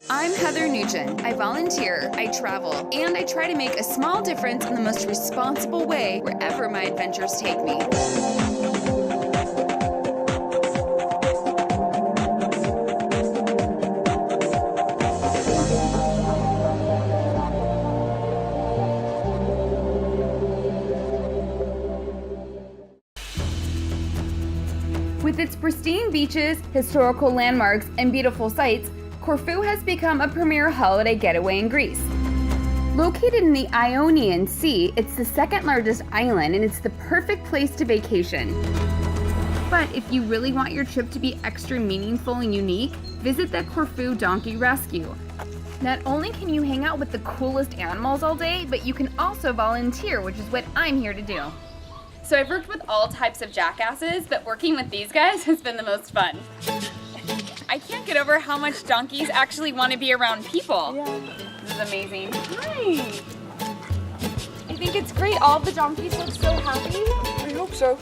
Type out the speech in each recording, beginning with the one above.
I'm Heather Nugent. I volunteer, I travel, and I try to make a small difference in the most responsible way wherever my adventures take me. With its pristine beaches, historical landmarks, and beautiful sights, Corfu has become a premier holiday getaway in Greece. Located in the Ionian Sea, it's the second largest island and it's the perfect place to vacation. But if you really want your trip to be extra meaningful and unique, visit the Corfu Donkey Rescue. Not only can you hang out with the coolest animals all day, but you can also volunteer, which is what I'm here to do. So I've worked with all types of jackasses, but working with these guys has been the most fun. I can't get over how much donkeys actually want to be around people. Yeah. This is amazing. Hi. I think it's great. All the donkeys look so happy. I hope so.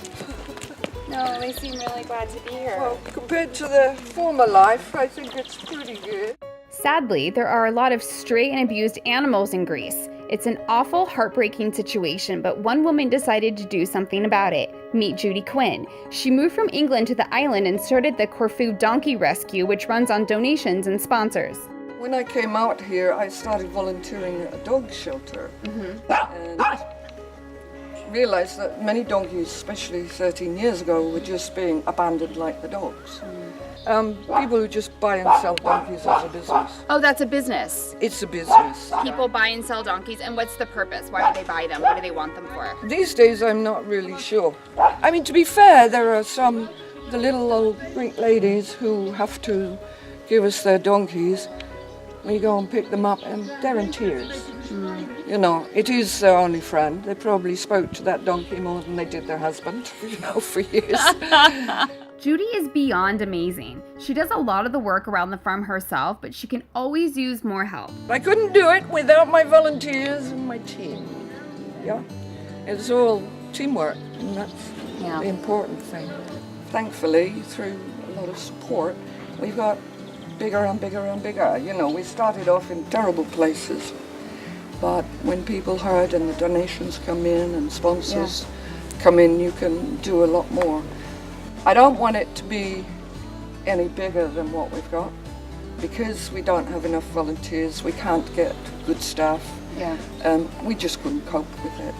No, they seem really glad to be here. Well, compared to the former life, I think it's pretty good. Sadly, there are a lot of stray and abused animals in Greece. It's an awful, heartbreaking situation, but one woman decided to do something about it. Meet Judy Quinn. She moved from England to the island and started the Corfu Donkey Rescue, which runs on donations and sponsors. When I came out here, I started volunteering at a dog shelter. And realized that many donkeys, especially 13 years ago, were just being abandoned like the dogs. People who just buy and sell donkeys as a business. Oh, that's a business. It's a business. People buy and sell donkeys, and what's the purpose? Why do they buy them? What do they want them for? These days, I'm not really sure. I mean, to be fair, there are the little old Greek ladies who have to give us their donkeys. We go and pick them up, and they're in tears. You know, it is their only friend. They probably spoke to that donkey more than they did their husband, for years. Judy is beyond amazing. She does a lot of the work around the farm herself, but she can always use more help. I couldn't do it without my volunteers and my team. Yeah, it's all teamwork, and that's the important thing. Thankfully, through a lot of support, we've got bigger and bigger and bigger. You know, we started off in terrible places, but when people heard and the donations come in and sponsors come in, you can do a lot more. I don't want it to be any bigger than what we've got. Because we don't have enough volunteers, we can't get good staff. We just couldn't cope with it.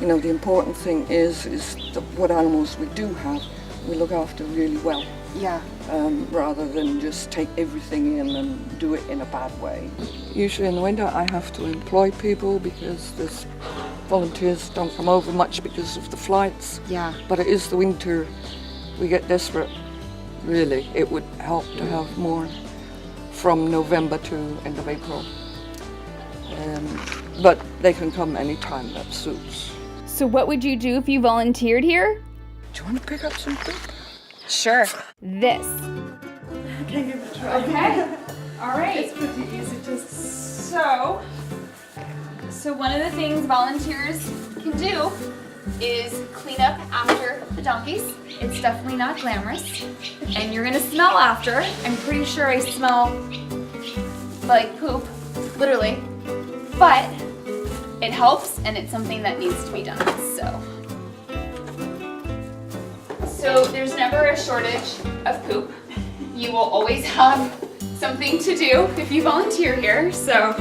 You know, the important thing is that what animals we do have, we look after really well. Rather than just take everything in and do it in a bad way. Usually in the winter I have to employ people because there's volunteers don't come over much because of the flights. But it is the winter. We get desperate, really. It would help to have more from November to end of April. But they can come anytime that suits. So what would you do if you volunteered here? Do you want to pick up some poop? Sure. This. Okay, give it a try. Okay. All right. It's pretty easy, just So one of the things volunteers can do is clean up after the donkeys. It's definitely not glamorous. And you're gonna smell after. I'm pretty sure I smell like poop, literally. But it helps and it's something that needs to be done, So there's never a shortage of poop. You will always have something to do if you volunteer here, So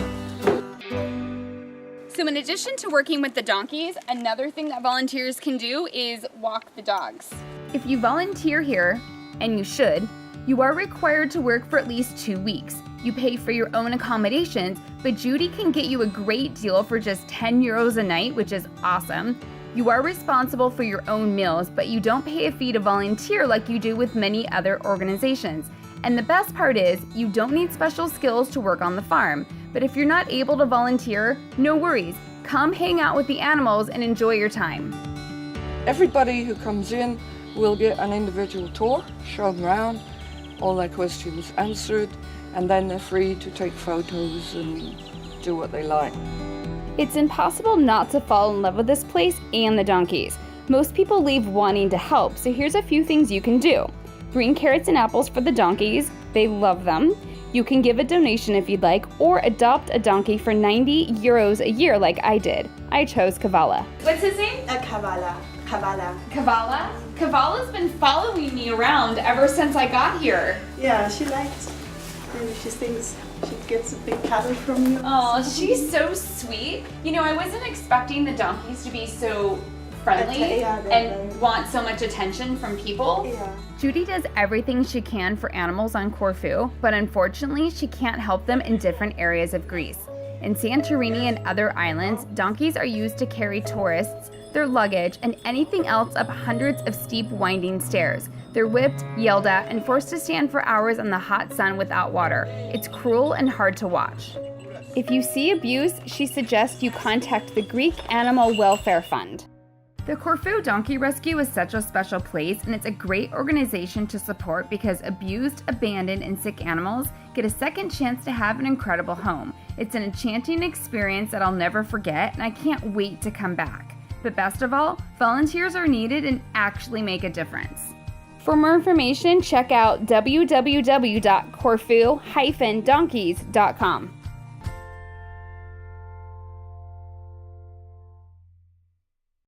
in addition to working with the donkeys, another thing that volunteers can do is walk the dogs. If you volunteer here, and you should, you are required to work for at least 2 weeks. You pay for your own accommodations, but Judy can get you a great deal for just 10 euros a night, which is awesome. You are responsible for your own meals, but you don't pay a fee to volunteer like you do with many other organizations. And the best part is, you don't need special skills to work on the farm. But if you're not able to volunteer, no worries. Come hang out with the animals and enjoy your time. Everybody who comes in will get an individual tour, shown around, all their questions answered, and then they're free to take photos and do what they like. It's impossible not to fall in love with this place and the donkeys. Most people leave wanting to help, so here's a few things you can do. Bring carrots and apples for the donkeys, They love them. You can give a donation if you'd like, or adopt a donkey for €90 a year like I did. I chose Kavala. What's his name? Kavala. Kavala? Kavala's been following me around ever since I got here. Yeah, she likes. Maybe she thinks she gets a big cuddle from you. Oh, she's so sweet. You know, I wasn't expecting the donkeys to be so friendly and want so much attention from people. Yeah. Judy does everything she can for animals on Corfu, but unfortunately she can't help them in different areas of Greece. In Santorini and other islands, donkeys are used to carry tourists, their luggage, and anything else up hundreds of steep winding stairs. They're whipped, yelled at, and forced to stand for hours in the hot sun without water. It's cruel and hard to watch. If you see abuse, she suggests you contact the Greek Animal Welfare Fund. The Corfu Donkey Rescue is such a special place, and it's a great organization to support because abused, abandoned, and sick animals get a second chance to have an incredible home. It's an enchanting experience that I'll never forget, and I can't wait to come back. But best of all, volunteers are needed and actually make a difference. For more information, check out www.corfu-donkeys.com.